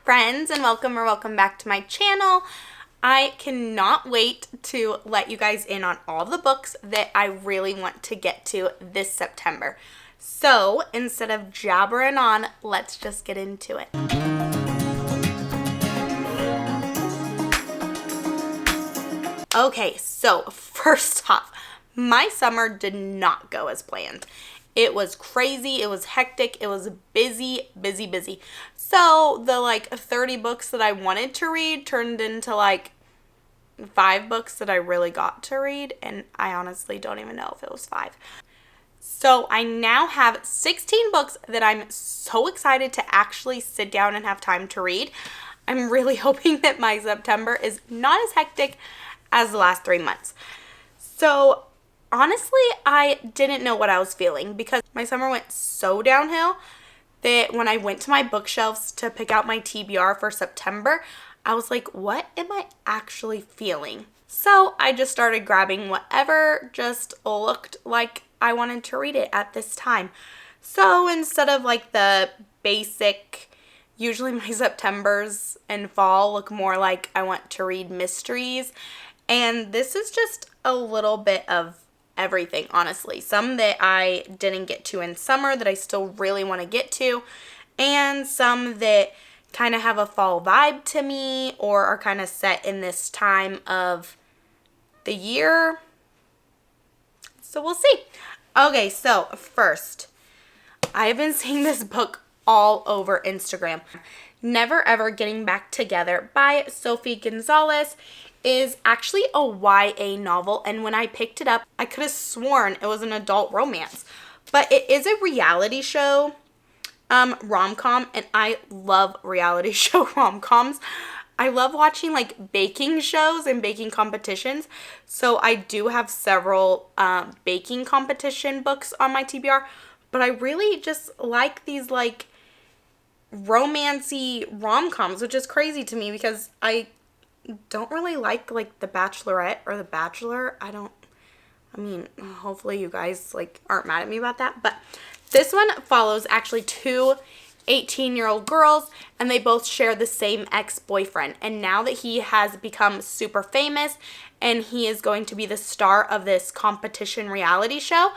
friends, and welcome back to my channel. I cannot wait to let you guys in on all the books that I really want to get to this September. So instead of jabbering on, let's just get into it. Okay, so first off, my summer did not go as planned. It was crazy, it was hectic, it was busy. So the 30 books that I wanted to read turned into 5 books that I really got to read, and I honestly don't even know if it was 5. So I now have 16 books that I'm so excited to actually sit down and have time to read. I'm really hoping that my September is not as hectic as the last 3 months. So honestly, I didn't know what I was feeling because my summer went so downhill that when I went to my bookshelves to pick out my TBR for September, I was like, what am I actually feeling? So I just started grabbing whatever just looked like I wanted to read it at this time. So instead of the basic, usually my Septembers and fall look more like I want to read mysteries. And this is just a little bit of everything, honestly. Some that I didn't get to in summer that I still really want to get to, and some that kind of have a fall vibe to me or are kind of set in this time of the year. So we'll see. Okay, so first, I have been seeing this book all over Instagram. Never Ever Getting Back Together by Sophie Gonzalez is actually a YA novel, and when I picked it up, I could have sworn it was an adult romance. But it is a reality show rom-com, and I love reality show rom-coms. I love watching baking shows and baking competitions, so I do have several baking competition books on my TBR, but I really just like these romancy rom-coms, which is crazy to me because I don't really like The Bachelorette or The Bachelor. Hopefully you guys aren't mad at me about that, but this one follows actually 2 18-year-old girls, and they both share the same ex-boyfriend. And now that he has become super famous and he is going to be the star of this competition reality show,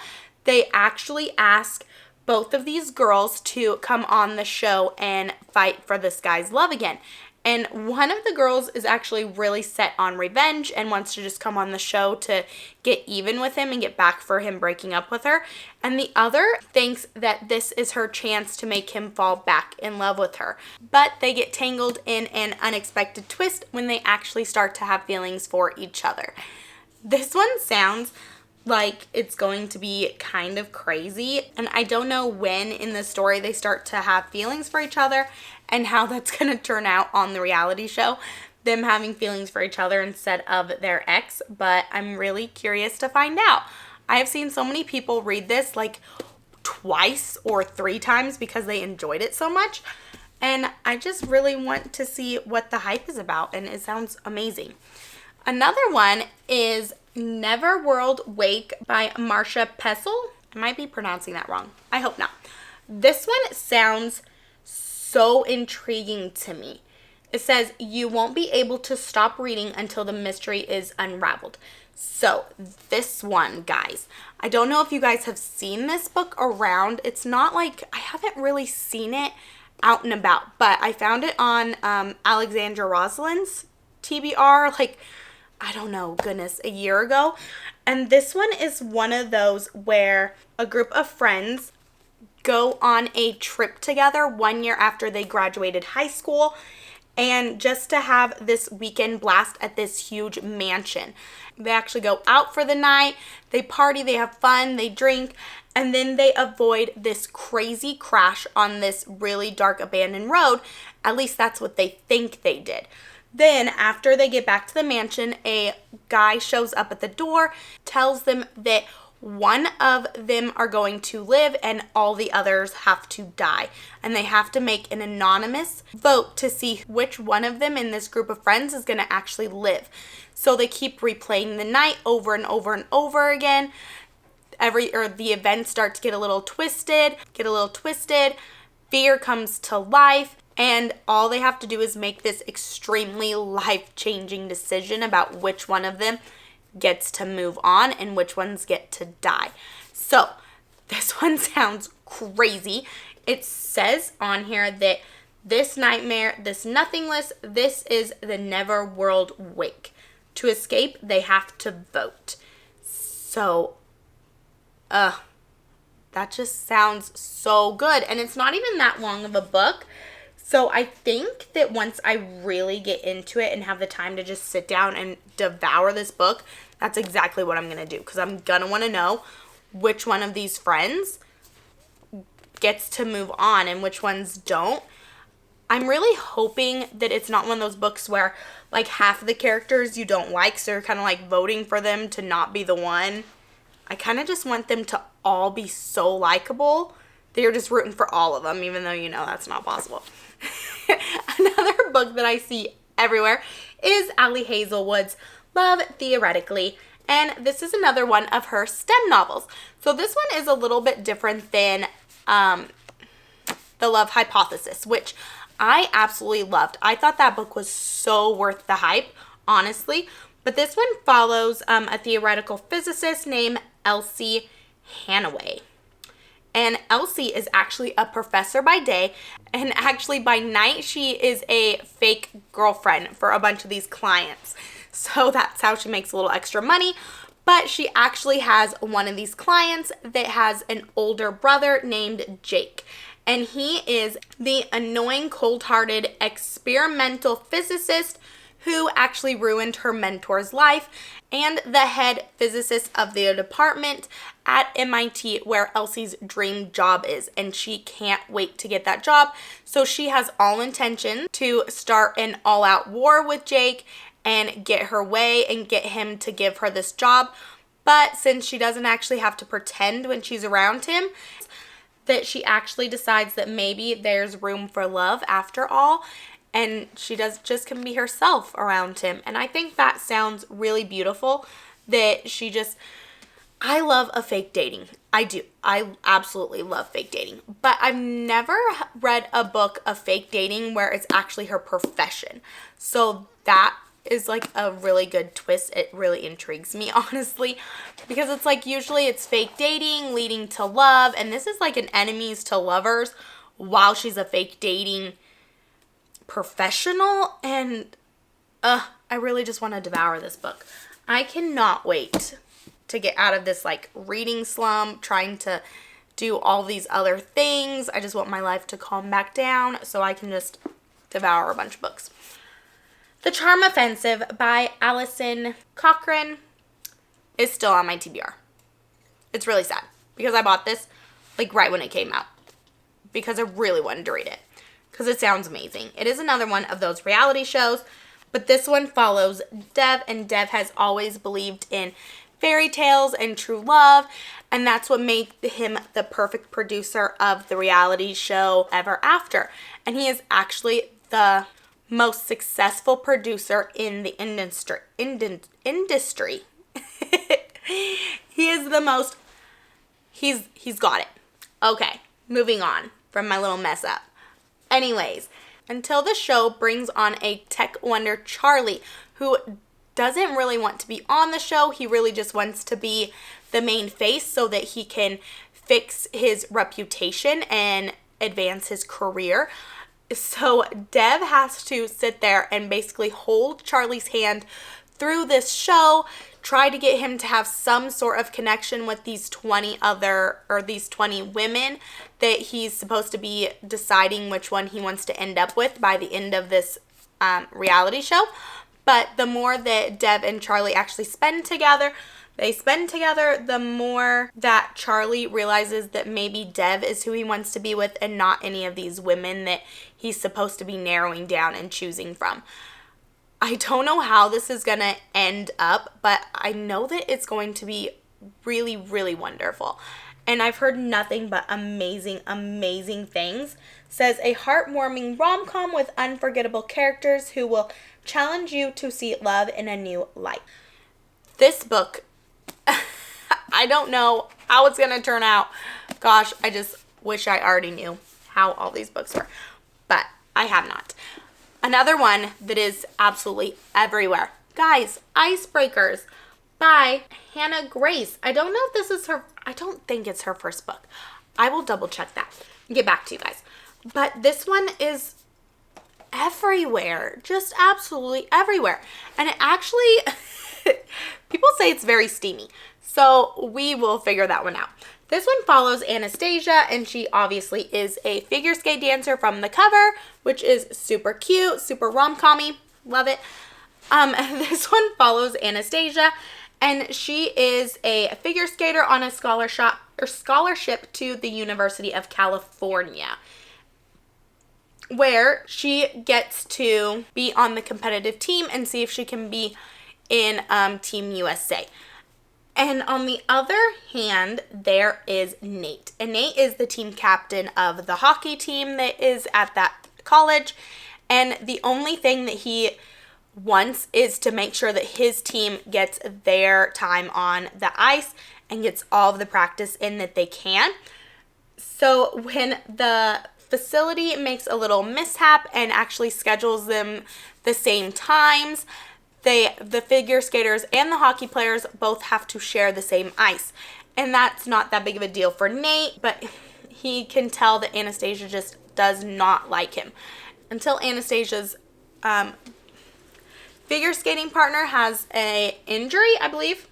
they actually ask both of these girls to come on the show and fight for this guy's love again. And one of the girls is actually really set on revenge and wants to just come on the show to get even with him and get back for him breaking up with her. And the other thinks that this is her chance to make him fall back in love with her. But they get tangled in an unexpected twist when they actually start to have feelings for each other. This one sounds like it's going to be kind of crazy, and I don't know when in the story they start to have feelings for each other and how that's going to turn out on the reality show, them having feelings for each other instead of their ex, but I'm really curious to find out. I have seen so many people read this twice or 3 times because they enjoyed it so much, and I just really want to see what the hype is about, and it sounds amazing. Another one is Never World Wake by Marcia Pessel. I might be pronouncing that wrong. I hope not. This one sounds so intriguing to me. It says, you won't be able to stop reading until the mystery is unraveled. So this one, guys, I don't know if you guys have seen this book around. It's not I haven't really seen it out and about, but I found it on Alexandra Rosalind's TBR, I don't know, goodness, a year ago. And this one is one of those where a group of friends go on a trip together 1 year after they graduated high school, and just to have this weekend blast at this huge mansion. They actually go out for the night, they party, they have fun, they drink, and then they avoid this crazy crash on this really dark abandoned road. At least that's what they think they did. Then, after they get back to the mansion, a guy shows up at the door, tells them that one of them are going to live and all the others have to die. And they have to make an anonymous vote to see which one of them in this group of friends is going to actually live. So they keep replaying the night over and over and over again. The events start to get a little twisted, fear comes to life, and all they have to do is make this extremely life-changing decision about which one of them gets to move on and which ones get to die. So this one sounds crazy. It says on here that this nightmare, this nothingness, this is the never world wake. To escape, they have to vote. So, that just sounds so good. And it's not even that long of a book. So I think that once I really get into it and have the time to just sit down and devour this book, that's exactly what I'm going to do. Because I'm going to want to know which one of these friends gets to move on and which ones don't. I'm really hoping that it's not one of those books where like half of the characters you don't like, so you're kind of like voting for them to not be the one. I kind of just want them to all be so likable that you're just rooting for all of them, even though you know that's not possible. Another book that I see everywhere is Ali Hazelwood's Love Theoretically, and this is another one of her STEM novels. So this one is a little bit different than The Love Hypothesis, which I absolutely loved. I thought that book was so worth the hype, honestly. But this one follows a theoretical physicist named Elsie Hanaway. And Elsie is actually a professor by day, and actually by night she is a fake girlfriend for a bunch of these clients. So that's how she makes a little extra money. But she actually has one of these clients that has an older brother named Jake. And he is the annoying, cold-hearted, experimental physicist who actually ruined her mentor's life, and the head physicist of the department at MIT where Elsie's dream job is, and she can't wait to get that job. So she has all intention to start an all-out war with Jake and get her way and get him to give her this job. But since she doesn't actually have to pretend when she's around him, that she actually decides that maybe there's room for love after all, and she just can be herself around him. And I think that sounds really beautiful, that she just, I love a fake dating. I do. I absolutely love fake dating. But I've never read a book of fake dating where it's actually her profession. So that is like a really good twist. It really intrigues me, honestly, because it's like usually it's fake dating leading to love, and this is like an enemies to lovers while she's a fake dating professional. And I really just want to devour this book. I cannot wait to get out of this like reading slump, trying to do all these other things. I just want my life to calm back down so I can just devour a bunch of books. The Charm Offensive by Alison Cochrane is still on my TBR. It's really sad because I bought this like right when it came out because I really wanted to read it because it sounds amazing. It is another one of those reality shows, but this one follows Dev, and Dev has always believed in fairy tales and true love, and that's what made him the perfect producer of the reality show Ever After. And he is actually the most successful producer in the industry. He is the most, he's got it. Okay, moving on from my little mess up. Anyways, until the show brings on a tech wonder, Charlie, who doesn't really want to be on the show. He really just wants to be the main face so that he can fix his reputation and advance his career. So Dev has to sit there and basically hold Charlie's hand through this show, try to get him to have some sort of connection with these 20 women that he's supposed to be deciding which one he wants to end up with by the end of this reality show. But the more that Dev and Charlie actually spend together, the more that Charlie realizes that maybe Dev is who he wants to be with and not any of these women that he's supposed to be narrowing down and choosing from. I don't know how this is going to end up, but I know that it's going to be really, really wonderful. And I've heard nothing but amazing, amazing things. Says a heartwarming rom-com with unforgettable characters who will challenge you to see love in a new light. This book, I don't know how it's going to turn out. Gosh, I just wish I already knew. how all these books were, but I have not. Another one that is absolutely everywhere. Guys, Icebreakers by Hannah Grace. I don't know if this is her, I don't think it's her first book. I will double check that and get back to you guys. But this one is everywhere, just absolutely everywhere. And it actually, people say it's very steamy. So we will figure that one out. This one follows Anastasia, and she obviously is a figure skate dancer from the cover, which is super cute, super rom-com-y. Love it. This one follows Anastasia, and she is a figure skater on a scholarship to the University of California, where she gets to be on the competitive team and see if she can be in Team USA. And on the other hand, there is Nate. And Nate is the team captain of the hockey team that is at that college. And the only thing that he wants is to make sure that his team gets their time on the ice and gets all of the practice in that they can. So when the facility makes a little mishap and actually schedules them the same times, the figure skaters and the hockey players both have to share the same ice. And that's not that big of a deal for Nate, but he can tell that Anastasia just does not like him. Until Anastasia's figure skating partner has an injury, I believe.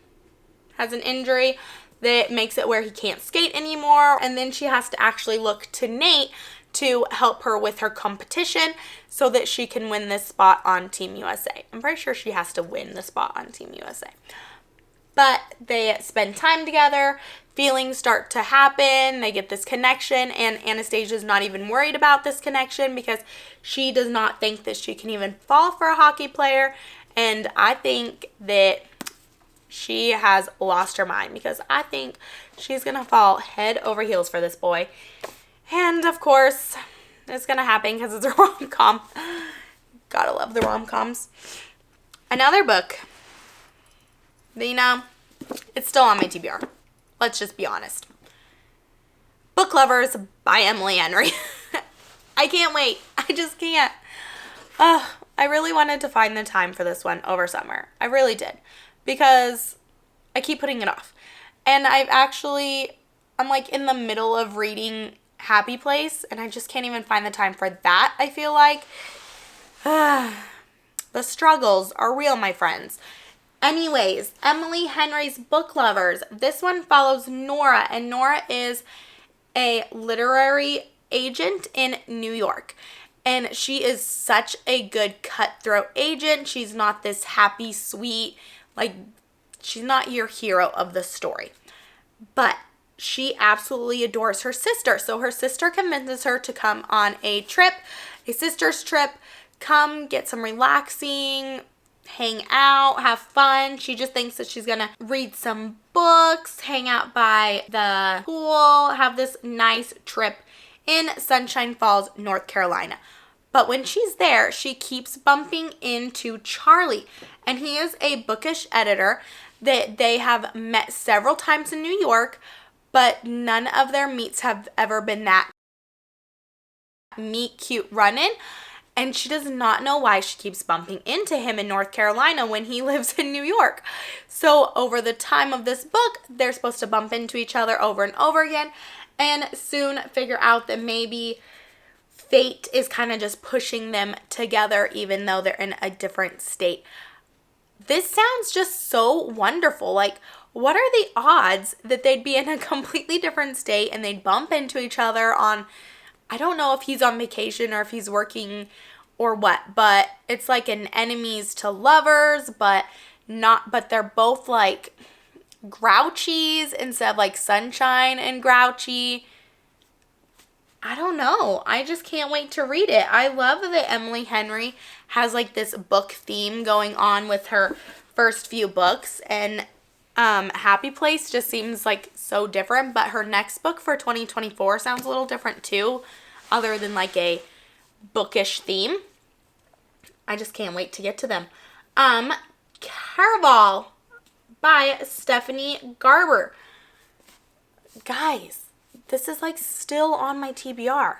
Has an injury that makes it where he can't skate anymore. And then she has to actually look to Nate to help her with her competition so that she can win this spot on Team USA. I'm pretty sure she has to win the spot on Team USA. But they spend time together, feelings start to happen, they get this connection, and Anastasia's not even worried about this connection because she does not think that she can even fall for a hockey player. And I think that she has lost her mind because I think she's going to fall head over heels for this boy. And, of course, it's going to happen because it's a rom-com. Gotta love the rom-coms. Another book, it's still on my TBR. Let's just be honest. Book Lovers by Emily Henry. I can't wait. I just can't. I really wanted to find the time for this one over summer. I really did. Because I keep putting it off. And I'm like in the middle of reading Happy Place, and I just can't even find the time for that, I feel like. The struggles are real, my friends. Anyways, Emily Henry's Book Lovers. This one follows Nora, and Nora is a literary agent in New York. And she is such a good cutthroat agent. She's not this happy, sweet, she's not your hero of the story. But she absolutely adores her sister. So her sister convinces her to come on a sister's trip, come get some relaxing, hang out, have fun. She just thinks that she's going to read some books, hang out by the pool, have this nice trip in Sunshine Falls, North Carolina. But when she's there, she keeps bumping into Charlie. And he is a bookish editor that they have met several times in New York, but none of their meets have ever been that meet cute run-in. And she does not know why she keeps bumping into him in North Carolina when he lives in New York. So over the time of this book, they're supposed to bump into each other over and over again and soon figure out that maybe fate is kind of just pushing them together even though they're in a different state. This sounds just so wonderful. What are the odds that they'd be in a completely different state and they'd bump into each other on, I don't know if he's on vacation or if he's working or what, but it's like an enemies to lovers, but they're both grouchies instead of sunshine and grouchy. I don't know. I just can't wait to read it. I love that Emily Henry has this book theme going on with her first few books, and Happy Place just seems so different, but her next book for 2024 sounds a little different too, other than a bookish theme. I just can't wait to get to them. Caraval by Stephanie Garber. Guys, this is still on my TBR.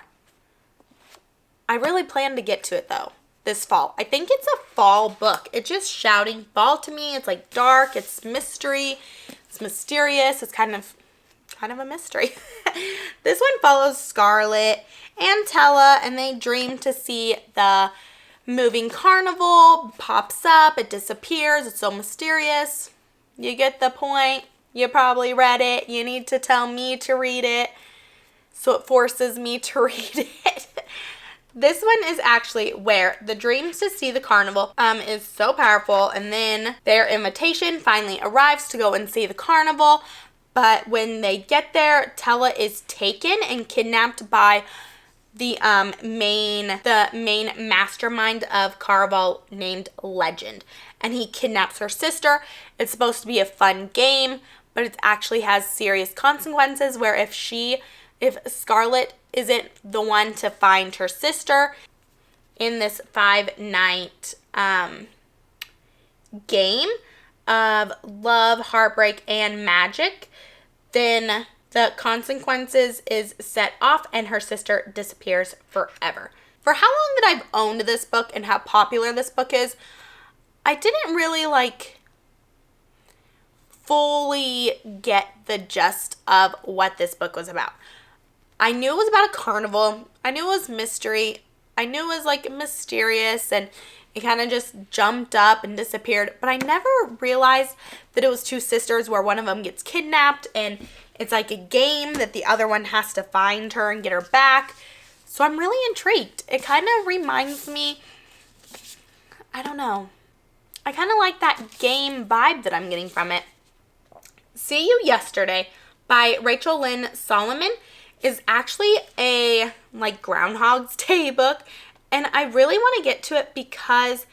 I really plan to get to it though this fall. I think it's a fall book. It's just shouting fall to me. It's like dark, it's mystery, it's mysterious, it's kind of a mystery. This one follows Scarlett and Tella, and they dream to see the moving carnival. Pops up, it disappears, it's so mysterious. You get the point. You probably read it. You need to tell me to read it, so it forces me to read it. This one is actually where the dreams to see the carnival is so powerful, and then their invitation finally arrives to go and see the carnival. But when they get there, Tella is taken and kidnapped by the main mastermind of Carnival named Legend, and he kidnaps her sister. It's supposed to be a fun game, but it actually has serious consequences where if Scarlett isn't the one to find her sister in this 5-night game of love, heartbreak, and magic, then the consequences is set off and her sister disappears forever. For how long that I've owned this book and how popular this book is, I didn't really fully get the gist of what this book was about. I knew it was about a carnival. I knew it was mystery. I knew it was mysterious, and it kind of just jumped up and disappeared. But I never realized that it was two sisters where one of them gets kidnapped and it's like a game that the other one has to find her and get her back. So I'm really intrigued. It kind of reminds me, I don't know. I kind of like that game vibe that I'm getting from it. See You Yesterday by Rachel Lynn Solomon is actually a Groundhog's Day book, and I really want to get to it because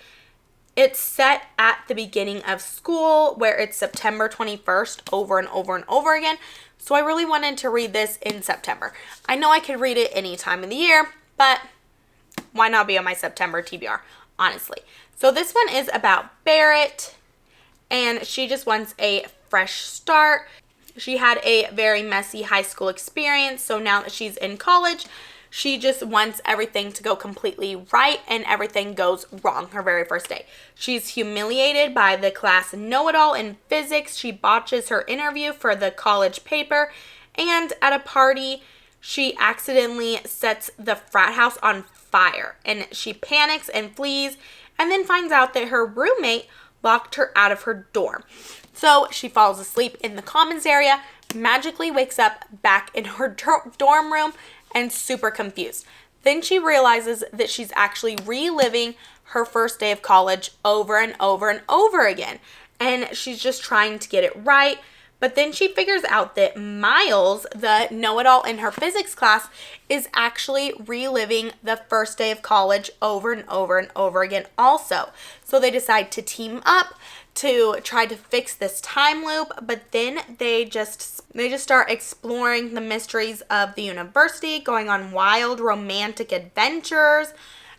it's set at the beginning of school where it's September 21st over and over and over again. So I really wanted to read this in September. I know I could read it any time of the year, but why not be on my September TBR, honestly. So this one is about Barrett, and she just wants a fresh start. She had a very messy high school experience, so now that she's in college, she just wants everything to go completely right, and everything goes wrong her very first day. She's humiliated by the class know-it-all in physics. She botches her interview for the college paper, and at a party, she accidentally sets the frat house on fire, and she panics and flees, and then finds out that her roommate locked her out of her dorm. So she falls asleep in the commons area, magically wakes up back in her dorm room, and super confused. Then she realizes that she's actually reliving her first day of college over and over and over again. And she's just trying to get it right. But then she figures out that Miles, the know-it-all in her physics class, is actually reliving the first day of college over and over and over again also. So they decide to team up to try to fix this time loop, but then they just start exploring the mysteries of the university, going on wild romantic adventures,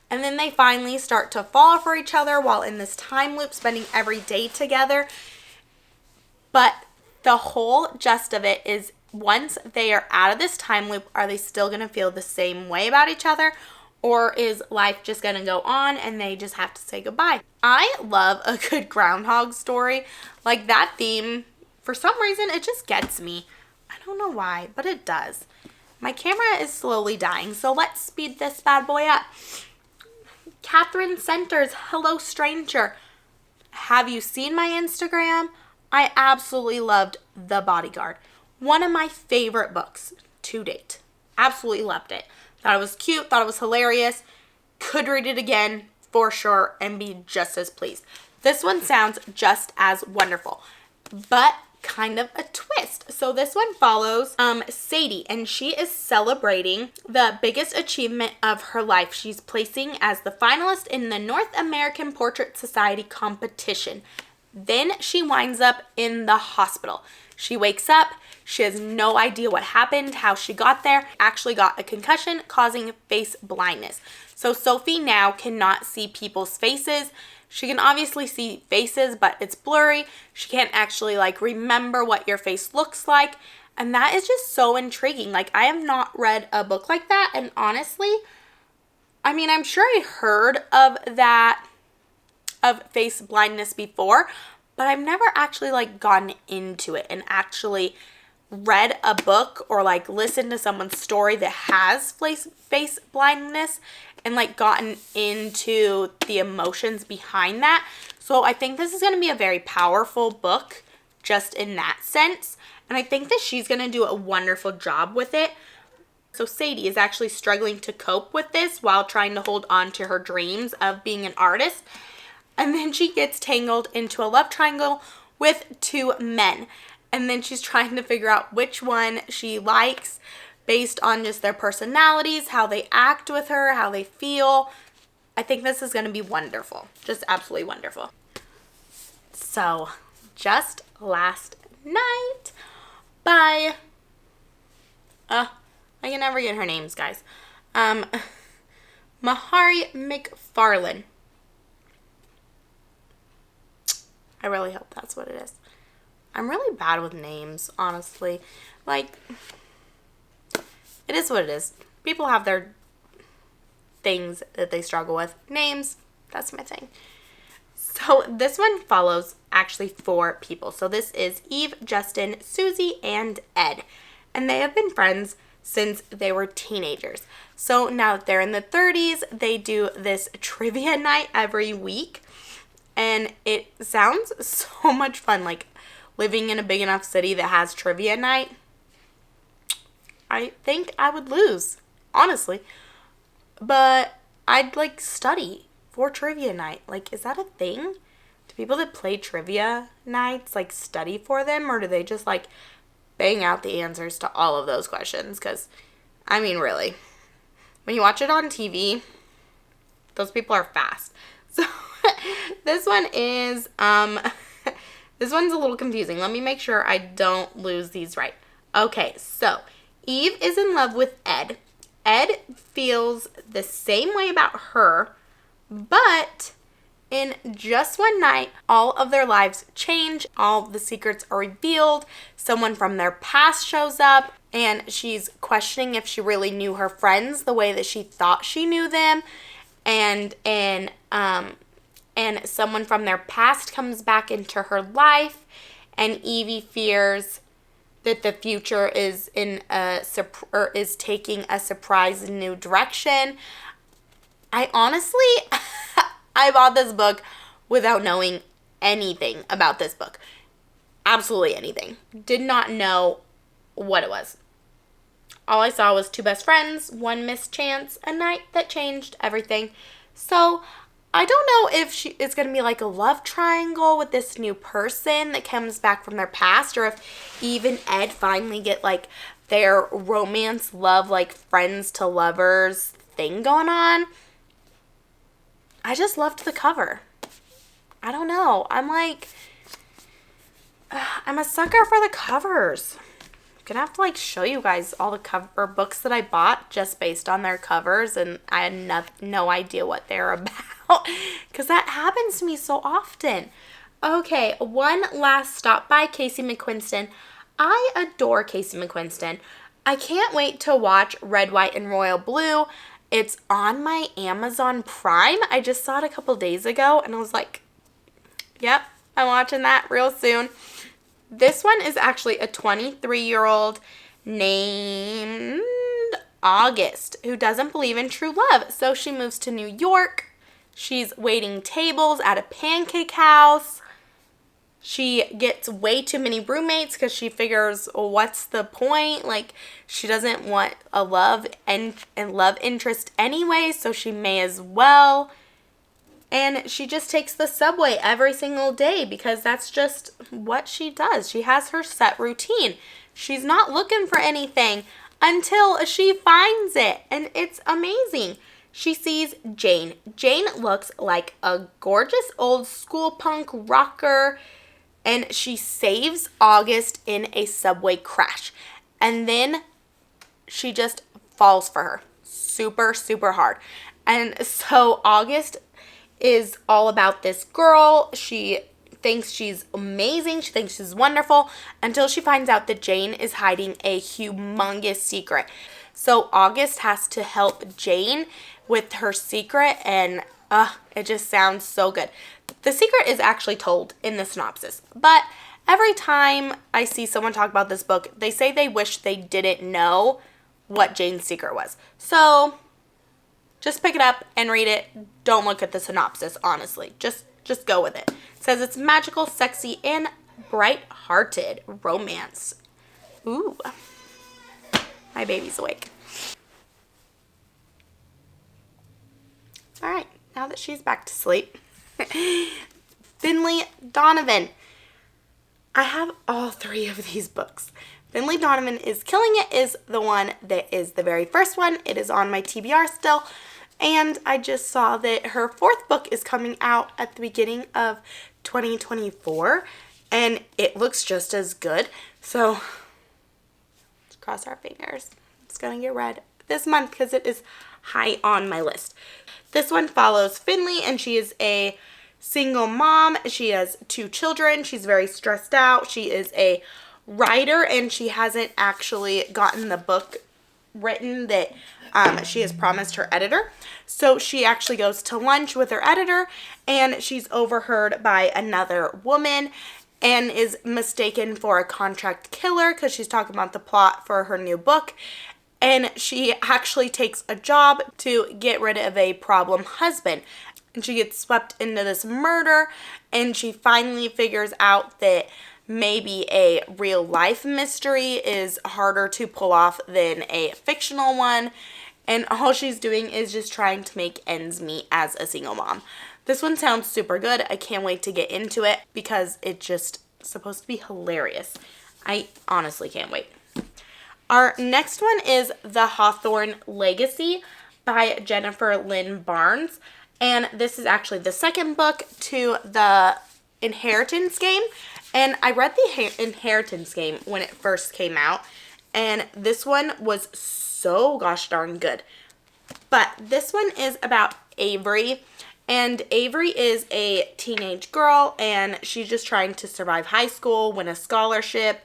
and then they finally start to fall for each other while in this time loop, spending every day together. But the whole gist of it is once they are out of this time loop, are they still going to feel the same way about each other? Or is life just going to go on and they just have to say goodbye? I love a good groundhog story. Like that theme, for some reason, it just gets me. I don't know why, but it does. My camera is slowly dying, so let's speed this bad boy up. Catherine Centers, Hello Stranger. Have you seen my Instagram? I absolutely loved The Bodyguard. One of my favorite books to date. Absolutely loved it. Thought it was cute, thought it was hilarious. Could read it again for sure and be just as pleased. This one sounds just as wonderful, but kind of a twist. So this one follows Sadie, and she is celebrating the biggest achievement of her life. She's placing as the finalist in the North American Portrait Society competition. Then she winds up in the hospital. She wakes up, she has no idea what happened, how she got there, actually got a concussion causing face blindness. So Sophie now cannot see people's faces. She can obviously see faces, but it's blurry. She can't actually remember what your face looks like. And that is just so intriguing. I have not read a book like that, and honestly, I mean, I'm sure I heard of that, of face blindness before, but I've never actually like gotten into it and actually read a book or like listened to someone's story that has face blindness and like gotten into the emotions behind that. So I think this is going to be a very powerful book just in that sense. And I think that she's going to do a wonderful job with it. So Sadie is actually struggling to cope with this while trying to hold on to her dreams of being an artist. And then she gets tangled into a love triangle with two men. And then she's trying to figure out which one she likes based on just their personalities, how they act with her, how they feel. I think this is going to be wonderful. Just absolutely wonderful. So, just last night by, I can never get her names, guys. Mahari McFarlane. I really hope that's what it is. I'm really bad with names, honestly. Like, it is what it is. People have their things that they struggle with. Names, that's my thing. So this one follows actually 4 people. So this is Eve, Justin, Susie, and Ed. And they have been friends since they were teenagers. So now that they're in the 30s, they do this trivia night every week. And it sounds so much fun. Like, living in a big enough city that has trivia night, I think I would lose, honestly. But I'd, like, study for trivia night. Like, is that a thing? Do people that play trivia nights, like, study for them? Or do they just, like, bang out the answers to all of those questions? Because, I mean, really, when you watch it on TV, those people are fast. So, this one is, this one's a little confusing. Let me make sure I don't lose these right. Okay, so Eve is in love with Ed. Ed feels the same way about her, but in just one night, all of their lives change. All the secrets are revealed. Someone from their past shows up, and she's questioning if she really knew her friends the way that she thought she knew them. And someone from their past comes back into her life, and Evie fears that the future is is taking a surprise new direction. I honestly, I bought this book without knowing anything about this book. Absolutely anything. Did not know what it was. All I saw was 2 best friends, one mischance, a night that changed everything. So I don't know if it's going to be like a love triangle with this new person that comes back from their past, or if Eve and Ed finally get like their romance, love, like friends to lovers thing going on. I just loved the cover. I don't know. I'm a sucker for the covers. I'm gonna have to like show you guys all the cover books that I bought just based on their covers, and I had no idea what they're about because that happens to me so often. Okay, one last stop by Casey McQuiston. I adore Casey McQuiston. I can't wait to watch Red, White, and Royal Blue. It's on my Amazon Prime. I just saw it a couple days ago, and I was like, yep, I'm watching that real soon. This one is actually a 23-year-old named August who doesn't believe in true love. So she moves to New York. She's waiting tables at a pancake house. She gets way too many roommates because she figures, well, what's the point? Like, she doesn't want a love and love interest anyway, so she may as well. And she just takes the subway every single day because that's just what she does. She has her set routine. She's not looking for anything until she finds it. And it's amazing. She sees Jane. Jane looks like a gorgeous old school punk rocker. And she saves August in a subway crash. And then she just falls for her super, super hard. And so August is all about this girl. She thinks she's amazing. She thinks she's wonderful until she finds out that Jane is hiding a humongous secret. So August has to help Jane with her secret, and it just sounds so good. The secret is actually told in the synopsis, but every time I see someone talk about this book, they say they wish they didn't know what Jane's secret was. So just pick it up and read it. Don't look at the synopsis, honestly. Just go with it. It says it's magical, sexy, and bright-hearted romance. Ooh. My baby's awake. All right, now that she's back to sleep. Finley Donovan. I have all 3 of these books. Finley Donovan is Killing It is the one that is the very first one. It is on my TBR still. And I just saw that her 4th book is coming out at the beginning of 2024. And it looks just as good. So, let's cross our fingers. It's going to get read this month because it is high on my list. This one follows Finley, and she is a single mom. She has 2 children. She's very stressed out. She is a writer, and she hasn't actually gotten the book written that she has promised her editor. So she actually goes to lunch with her editor, and she's overheard by another woman and is mistaken for a contract killer because she's talking about the plot for her new book. And she actually takes a job to get rid of a problem husband. And she gets swept into this murder, and she finally figures out that maybe a real life mystery is harder to pull off than a fictional one. And all she's doing is just trying to make ends meet as a single mom. This one sounds super good. I can't wait to get into it because it's just supposed to be hilarious. I honestly can't wait. Our next one is The Hawthorne Legacy by Jennifer Lynn Barnes. And this is actually the second book to the Inheritance Game. And I read the Inheritance Game when it first came out. And this one was so gosh darn good. But this one is about Avery. And Avery is a teenage girl, and she's just trying to survive high school, win a scholarship,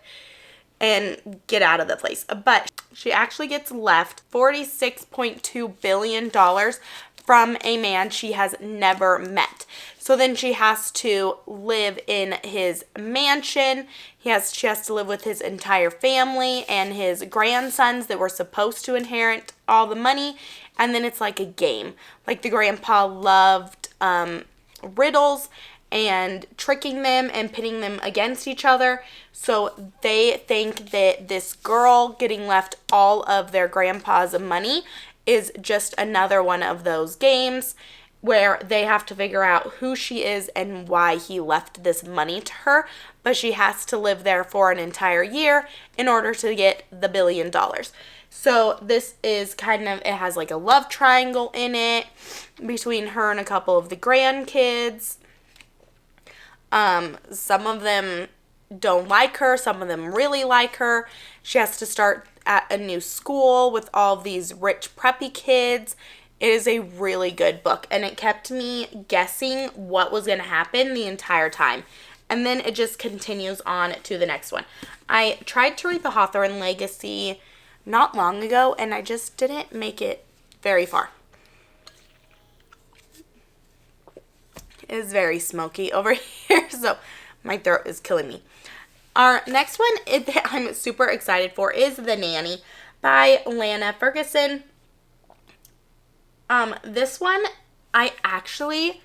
and get out of the place. But she actually gets left $46.2 billion from a man she has never met. So then she has to live in his mansion. She has to live with his entire family and his grandsons that were supposed to inherit all the money. And then it's like a game. Like the grandpa loved riddles and tricking them and pitting them against each other. So they think that this girl getting left all of their grandpa's money is just another one of those games where they have to figure out who she is and why he left this money to her. But she has to live there for an entire year in order to get the $1 billion. So this is kind of, it has like a love triangle in it between her and a couple of the grandkids. Some of them don't like her. Some of them really like her. She has to start at a new school with all of these rich preppy kids. It is a really good book, and it kept me guessing what was going to happen the entire time. And then it just continues on to the next one. I tried to read The Hawthorne Legacy not long ago, and I just didn't make it very far. It is very smoky over here, so my throat is killing me. Our next one that I'm super excited for is The Nanny by Lana Ferguson. This one I actually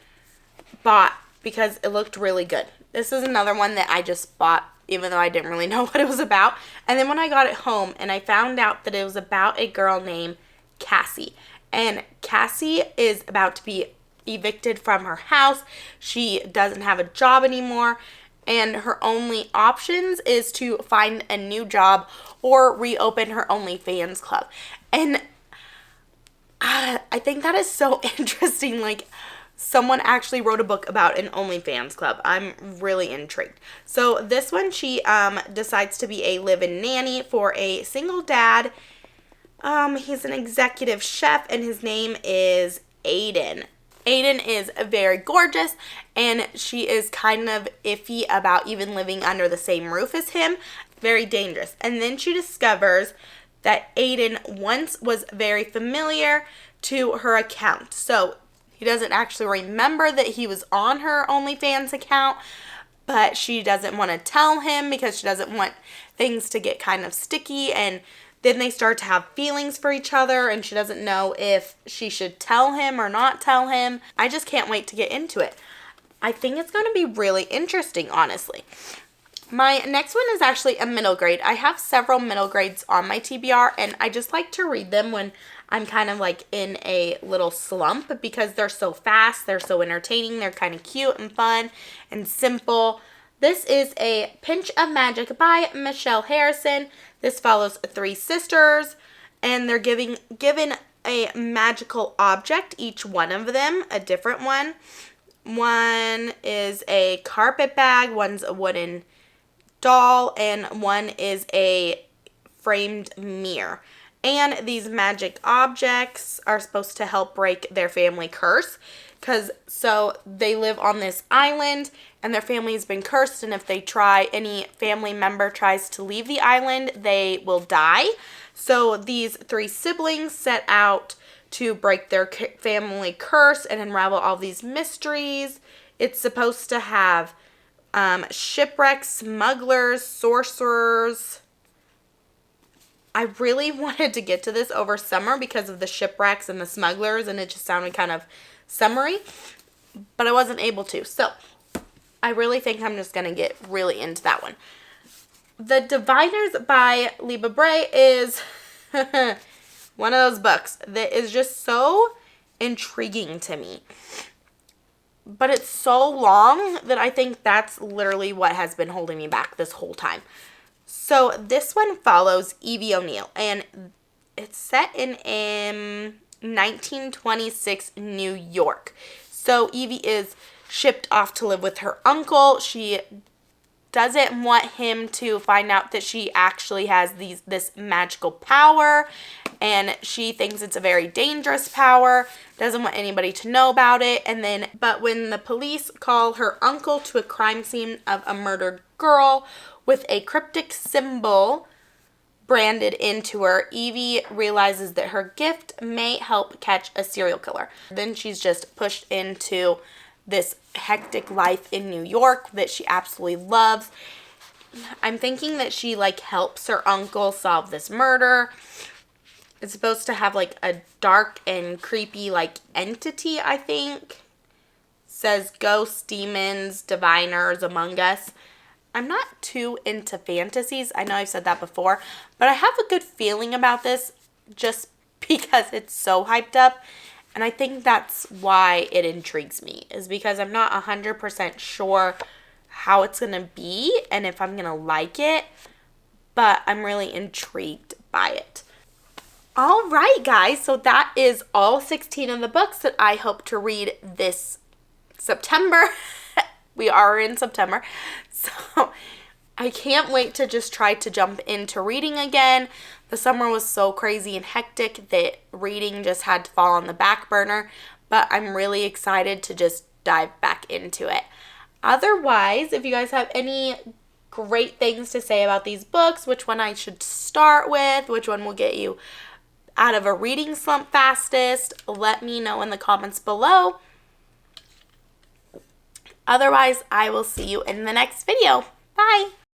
bought because it looked really good. This is another one that I just bought even though I didn't really know what it was about. And then when I got it home and I found out that it was about a girl named Cassie. And Cassie is about to be evicted from her house. She doesn't have a job anymore. And her only options is to find a new job or reopen her OnlyFans club. And I think that is so interesting. Like, someone actually wrote a book about an OnlyFans club. I'm really intrigued. So this one, she decides to be a live-in nanny for a single dad. He's an executive chef, and his name is Aiden. Aiden is very gorgeous, and she is kind of iffy about even living under the same roof as him. Very dangerous. And then she discovers that Aiden once was very familiar to her account. So he doesn't actually remember that he was on her OnlyFans account, but she doesn't want to tell him because she doesn't want things to get kind of sticky, and then they start to have feelings for each other, and she doesn't know if she should tell him or not tell him. I just can't wait to get into it. I think it's going to be really interesting, honestly. My next one is actually a middle grade. I have several middle grades on my TBR, and I just like to read them when I'm kind of like in a little slump because they're so fast, they're so entertaining, they're kind of cute and fun and simple. This is a Pinch of Magic by Michelle Harrison. This follows 3 sisters, and they're given a magical object, each one of them, a different one. One is a carpet bag, one's a wooden doll, and one is a framed mirror. And these magic objects are supposed to help break their family curse, so they live on this island and their family has been cursed, and if any family member tries to leave the island, they will die. So these 3 siblings set out to break their family curse and unravel all these mysteries. It's supposed to have shipwrecks, smugglers, sorcerers. I really wanted to get to this over summer because of the shipwrecks and the smugglers, and it just sounded kind of summery, but I wasn't able to. So I really think I'm just going to get really into that one. The Diviners by Mila+Ains is one of those books that is just so intriguing to me. But it's so long that I think that's literally what has been holding me back this whole time. So this one follows Evie O'Neill, and it's set in 1926 New York. So Evie is shipped off to live with her uncle. She doesn't want him to find out that she actually has this magical power, and she thinks it's a very dangerous power, doesn't want anybody to know about it. But when the police call her uncle to a crime scene of a murdered girl with a cryptic symbol branded into her, Evie realizes that her gift may help catch a serial killer. Then she's just pushed into this hectic life in New York that she absolutely loves. I'm thinking that she helps her uncle solve this murder. It's supposed to have a dark and creepy entity, I think. Says ghosts, demons, diviners among us. I'm not too into fantasies. I know I've said that before, but I have a good feeling about this just because it's so hyped up. And I think that's why it intrigues me, is because I'm not 100% sure how it's going to be and if I'm going to like it, but I'm really intrigued by it. All right, guys, so that is all 16 of the books that I hope to read this September. We are in September, so I can't wait to just try to jump into reading again. The summer was so crazy and hectic that reading just had to fall on the back burner, but I'm really excited to just dive back into it. Otherwise, if you guys have any great things to say about these books, which one I should start with, which one will get you out of a reading slump fastest, let me know in the comments below. Otherwise, I will see you in the next video. Bye!